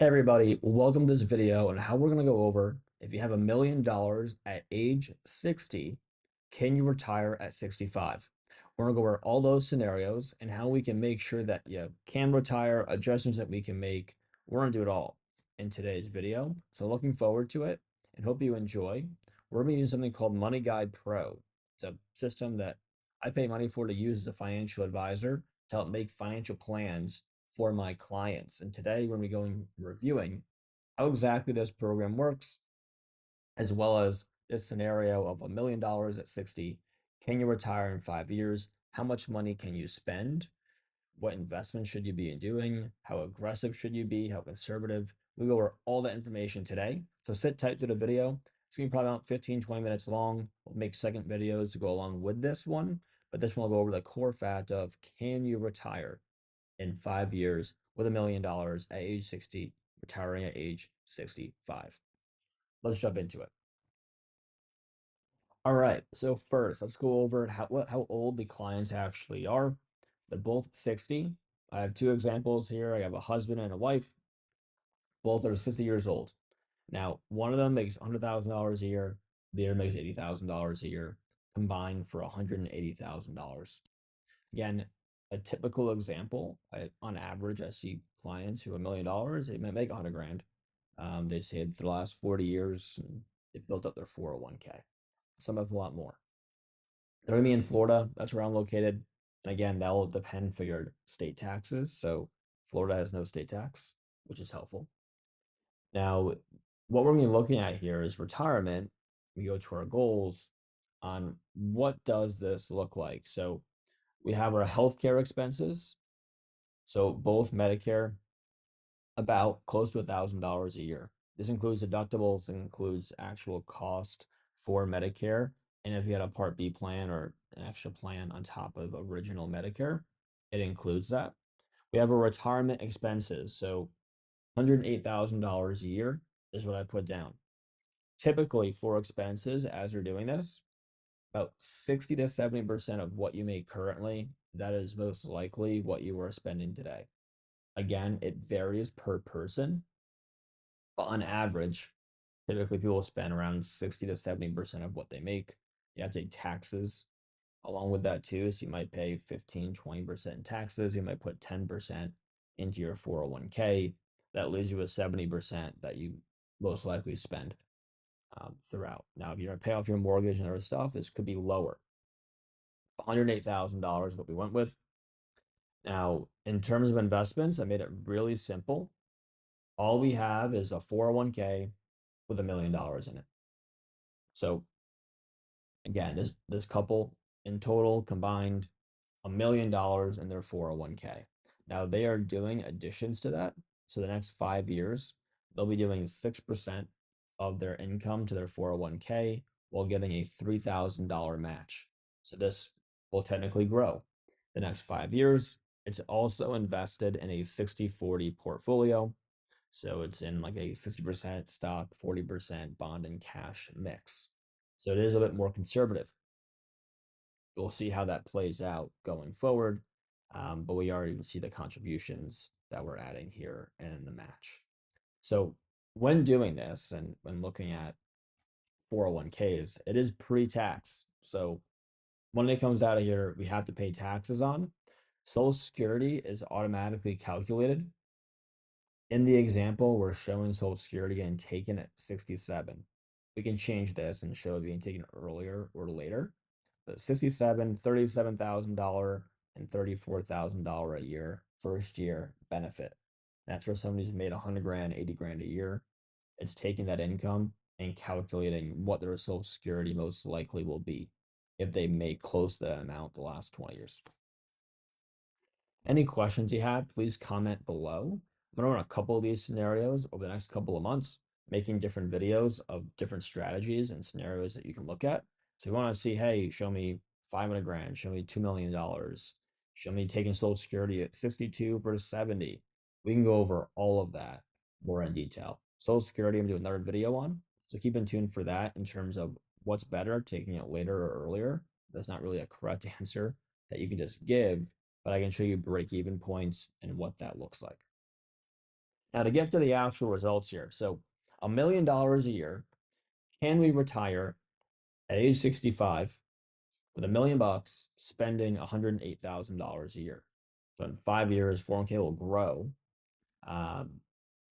Hey everybody, welcome to this video on how we're going to go over if you have $1 million at age 60, can you retire at 65? We're going to go over all those scenarios and how we can make sure that you can retire, adjustments that we can make. We're going to do it all in today's video. So looking forward to it and hope you enjoy. We're going to use something called Money Guide Pro. It's a system that I pay money for to use as a financial advisor to help make financial plans for my clients. And today we're going to be going reviewing how exactly this program works, as well as this scenario of $1 million at 60. Can you retire in 5 years? How much money can you spend? What investment should you be doing? How aggressive should you be? How conservative? We go over all that information today. So sit tight through the video. It's going to be probably about 15, 20 minutes long. We'll make second videos to go along with this one, but this one will go over the core fact of can you retire in 5 years with $1 million at age 60, retiring at age 65. Let's jump into it. All right. So first, let's go over how old the clients actually are. They're both 60. I have two examples here. I have a husband and a wife. Both are 60 years old. Now, one of them makes $100,000 a year. The other makes $80,000 a year, combined for $180,000. Again, a typical example, on average, I see clients who $1 million, they might make 100 grand. They saved for the last 40 years, and they built up their 401k. Some have a lot more. They're going to be in Florida. That's where I'm located. And again, that will depend for your state taxes. So Florida has no state tax, which is helpful. Now, what we're going to be looking at here is retirement. We go to our goals on what does this look like. So we have our healthcare expenses. So both Medicare, about close to $1,000 a year. This includes deductibles, it includes actual cost for Medicare. And if you had a Part B plan or an extra plan on top of original Medicare, it includes that. We have our retirement expenses. So $108,000 a year is what I put down. Typically for expenses, as you're doing this, about 60 to 70% of what you make currently, that is most likely what you are spending today. Again, it varies per person, but on average, typically people spend around 60 to 70% of what they make. You have to take taxes along with that too. So you might pay 15, 20% in taxes. You might put 10% into your 401k. That leaves you with 70% that you most likely spend throughout. Now, if you're going to pay off your mortgage and other stuff, this could be lower. $108,000 is what we went with. Now, in terms of investments, I made it really simple. All we have is a 401k with $1 million in it. So again, this couple in total combined $1 million in their 401k. Now they are doing additions to that. So the next 5 years, they'll be doing 6% of their income to their 401k while getting a $3,000 match. So this will technically grow the next 5 years. It's also invested in a 60/40 portfolio. So it's in like a 60% stock, 40% bond and cash mix. So it is a bit more conservative. We'll see how that plays out going forward. But we already see the contributions that we're adding here in the match. So when doing this and when looking at 401ks, it is pre-tax. So when it comes out of here, we have to pay taxes on. Social Security is automatically calculated. In the example, we're showing Social Security getting taken at 67. We can change this and show it being taken earlier or later. But 67, $37,000 and $34,000 a year, first year benefit. That's for somebody who's made 100 grand, 80 grand a year. It's taking that income and calculating what their Social Security most likely will be if they make close to that amount the last 20 years. Any questions you have, please comment below. I'm going to run a couple of these scenarios over the next couple of months, making different videos of different strategies and scenarios that you can look at. So you want to see, hey, show me 500 grand, show me $2 million, show me taking Social Security at 62 versus 70. We can go over all of that more in detail. Social Security, I'm doing another video on. So keep in tune for that in terms of what's better, taking it later or earlier. That's not really a correct answer that you can just give, but I can show you break-even points and what that looks like. Now to get to the actual results here. So $1 million a year, can we retire at age 65 with $1 million spending $108,000 a year? So in 5 years, 401k will grow. Um,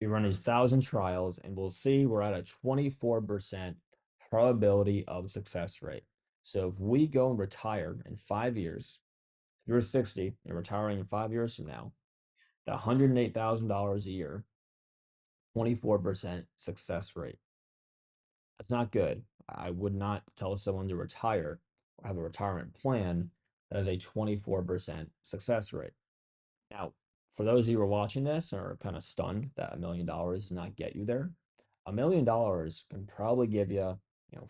we run these 1,000 trials and we'll see we're at a 24% probability of success rate. So if we go and retire in 5 years, if you're 60 and retiring in 5 years from now, the $108,000 a year, 24% success rate. That's not good. I would not tell someone to retire or have a retirement plan that has a 24% success rate. Now, for those of you who are watching this and are kind of stunned that $1 million does not get you there, $1 million can probably give you,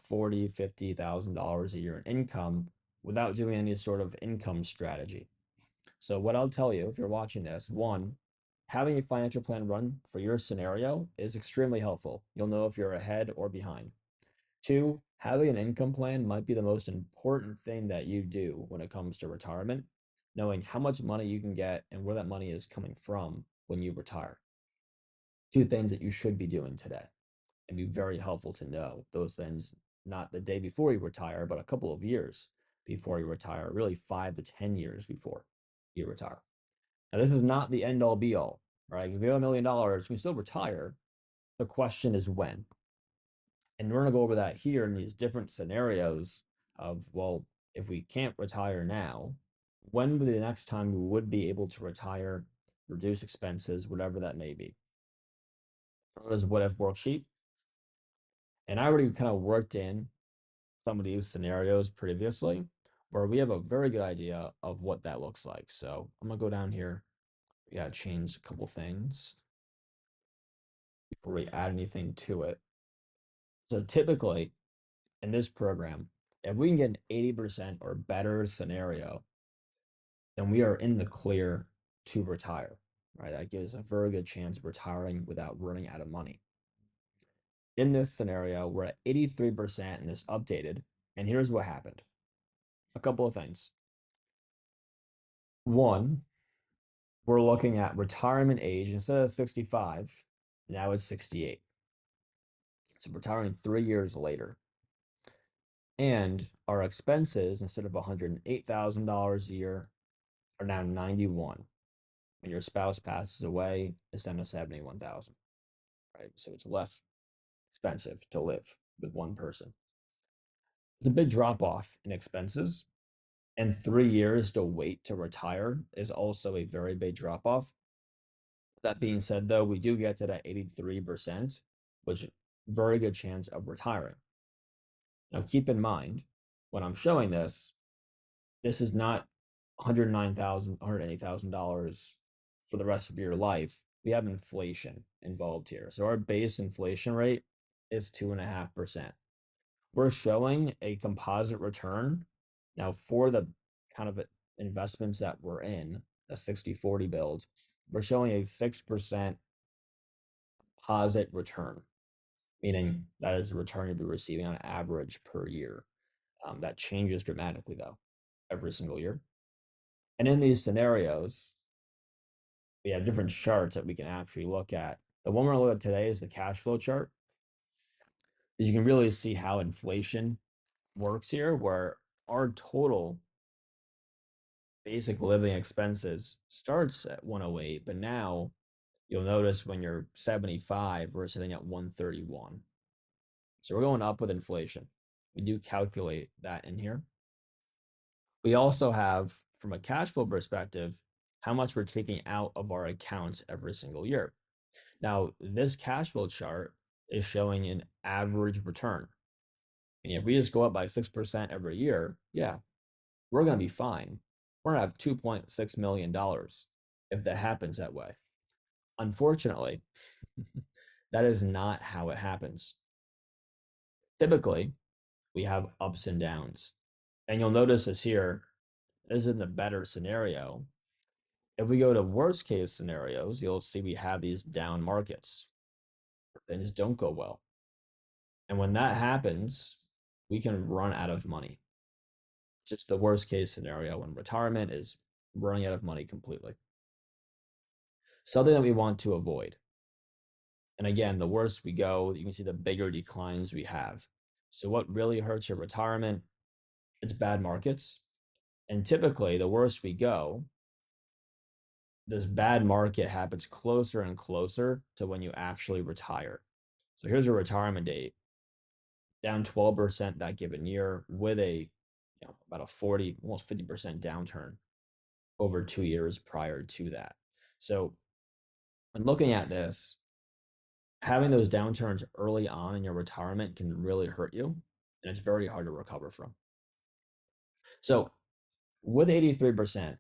40, $50,000 a year in income without doing any sort of income strategy. So what I'll tell you if you're watching this, one, having a financial plan run for your scenario is extremely helpful. You'll know if you're ahead or behind. Two, having an income plan might be the most important thing that you do when it comes to retirement, knowing how much money you can get and where that money is coming from when you retire. Two things that you should be doing today and be very helpful to know those things, not the day before you retire, but a couple of years before you retire, really 5 to 10 years before you retire. Now, this is not the end all be all, right? If you have $1 million, we still retire. The question is when. And we're going to go over that here in these different scenarios of, well, if we can't retire now, when would be the next time we would be able to retire, reduce expenses, whatever that may be. There's what if worksheet. And I already kind of worked in some of these scenarios previously where we have a very good idea of what that looks like. So I'm going to go down here. We got to change a couple things before we add anything to it. So typically in this program, if we can get an 80% or better scenario, then we are in the clear to retire, right? That gives a very good chance of retiring without running out of money. In this scenario, we're at 83% and it's updated. And here's what happened. A couple of things. One, we're looking at retirement age instead of 65, now it's 68. So retiring 3 years later. And our expenses, instead of $108,000 a year, are now 91. When your spouse passes away, it's down to 71,000, right? So it's less expensive to live with one person. It's a big drop off in expenses, and 3 years to wait to retire is also a very big drop off. That being said, though, we do get to that 83%, which very good chance of retiring. Now, keep in mind when I'm showing this, this is not $109,000, $180,000 for the rest of your life. We have inflation involved here. So our base inflation rate is 2.5%. We're showing a composite return. Now, for the kind of investments that we're in, a 60/40 build, we're showing a 6% composite return, meaning that is the return you'll be receiving on average per year. That changes dramatically, though, every single year. And in these scenarios, we have different charts that we can actually look at. The one we're looking at today is the cash flow chart. As you can really see how inflation works here, where our total basic living expenses starts at 108, but now you'll notice when you're 75, we're sitting at 131. So we're going up with inflation. We do calculate that in here. We also have, from a cash flow perspective, how much we're taking out of our accounts every single year. Now, this cash flow chart is showing an average return. And if we just go up by 6% every year, yeah, we're going to be fine. We're going to have $2.6 million if that happens that way. Unfortunately, that is not how it happens. Typically, we have ups and downs. And you'll notice this here, this is the better scenario. If we go to worst case scenarios, you'll see we have these down markets. Things don't go well. And when that happens, we can run out of money. It's just the worst case scenario when retirement is running out of money completely. Something that we want to avoid. And again, the worse we go, you can see the bigger declines we have. So what really hurts your retirement? It's bad markets. And typically, the worse we go, this bad market happens closer and closer to when you actually retire. So here's your retirement date, down 12% that given year with about a 40, almost 50% downturn over 2 years prior to that. So when looking at this, having those downturns early on in your retirement can really hurt you, and it's very hard to recover from. So with 83%,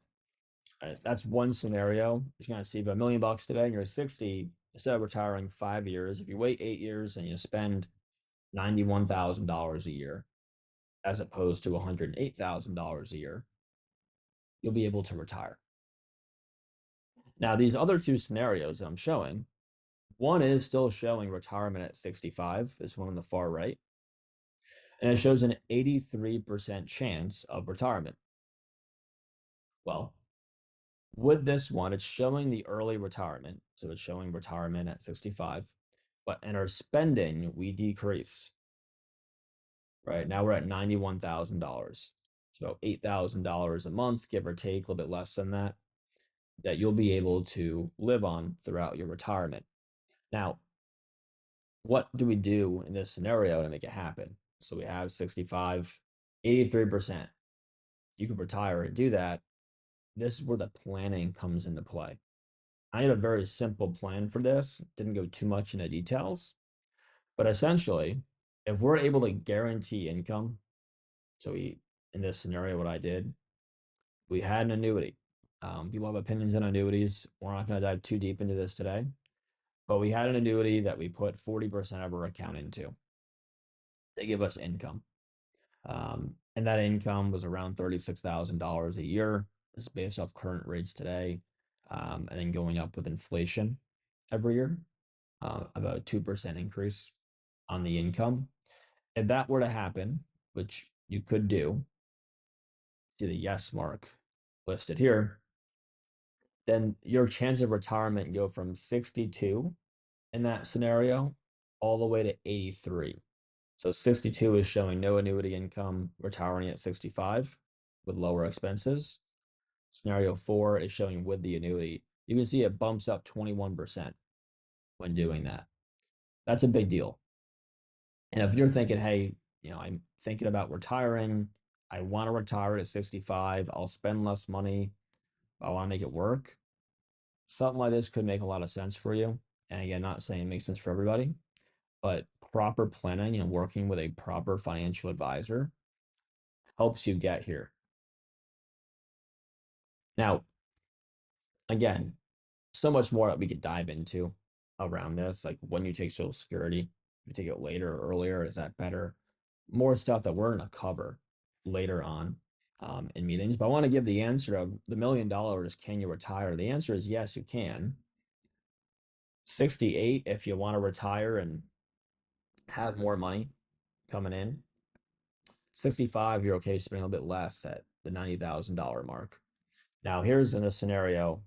that's one scenario. You're going to save $1 million today and you're 60, instead of retiring 5 years. If you wait 8 years and you spend $91,000 a year, as opposed to $108,000 a year, you'll be able to retire. Now, these other two scenarios that I'm showing, one is still showing retirement at 65, this one on the far right, and it shows an 83% chance of retirement. Well, with this one, it's showing the early retirement. So it's showing retirement at 65, but in our spending, we decreased. Right now we're at $91,000. It's about $8,000 a month, give or take, a little bit less than that, that you'll be able to live on throughout your retirement. Now, what do we do in this scenario to make it happen? So we have 65, 83%. You could retire and do that. This is where the planning comes into play. I had a very simple plan for this, didn't go too much into details, but essentially, if we're able to guarantee income, so in this scenario, what I did, we had an annuity. People have opinions on annuities. We're not going to dive too deep into this today, but we had an annuity that we put 40% of our account into. They give us income. And that income was around $36,000 a year. This is based off current rates today, and then going up with inflation every year, about a 2% increase on the income. If that were to happen, which you could do, see the yes mark listed here, then your chance of retirement go from 62 in that scenario all the way to 83. So 62 is showing no annuity income, retiring at 65 with lower expenses. Scenario 4 is showing with the annuity. You can see it bumps up 21% when doing that. That's a big deal. And if you're thinking, hey, I'm thinking about retiring, I want to retire at 65, I'll spend less money, I want to make it work. Something like this could make a lot of sense for you. And again, not saying it makes sense for everybody, but proper planning and working with a proper financial advisor helps you get here. Now, again, so much more that we could dive into around this, like when you take Social Security, you take it later or earlier, is that better? More stuff that we're going to cover later on in meetings. But I want to give the answer of the $1 million, can you retire? The answer is yes, you can. 68, if you want to retire and have more money coming in. 65, you're okay spending a little bit less at the $90,000 mark. Now, here's in a scenario,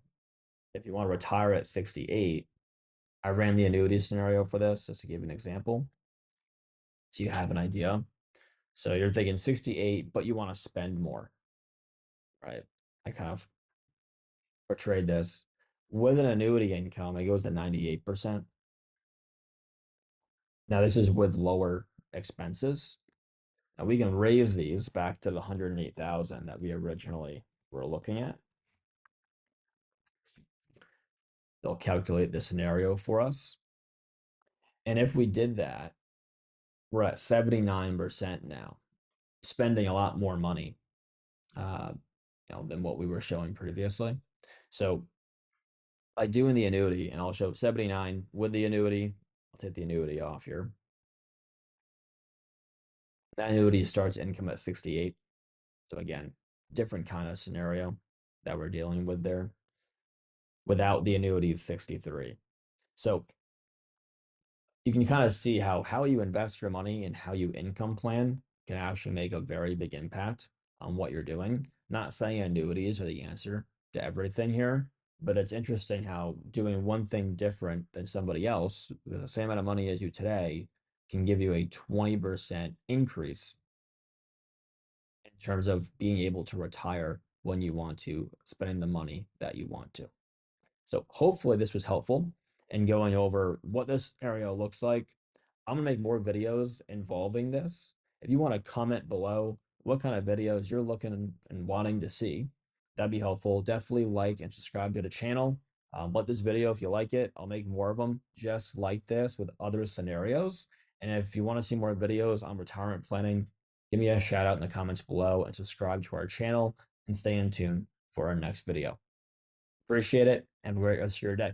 if you want to retire at 68, I ran the annuity scenario for this just to give you an example. So you have an idea. So you're thinking 68, but you want to spend more, right? I kind of portrayed this. With an annuity income, it goes to 98%. Now, this is with lower expenses. Now we can raise these back to the 108,000 that we originally were looking at. They'll calculate the scenario for us. And if we did that, we're at 79% now, spending a lot more money than what we were showing previously. So by doing the annuity, and I'll show 79 with the annuity, I'll take the annuity off here. That annuity starts income at 68. So again, different kind of scenario that we're dealing with there. Without the annuity is 63. So you can kind of see how you invest your money and how you income plan can actually make a very big impact on what you're doing. Not saying annuities are the answer to everything here, But it's interesting how doing one thing different than somebody else with the same amount of money as you today can give you a 20% increase in terms of being able to retire when you want to, spending the money that you want to. So hopefully this was helpful in going over what this area looks like. I'm gonna make more videos involving this. If you want to comment below what kind of videos you're looking and wanting to see, that'd be helpful. Definitely like and subscribe to the channel. Like this video if you like it. I'll make more of them just like this with other scenarios. And if you want to see more videos on retirement planning, give me a shout out in the comments below and subscribe to our channel and stay in tune for our next video. Appreciate it and have a great rest of your day.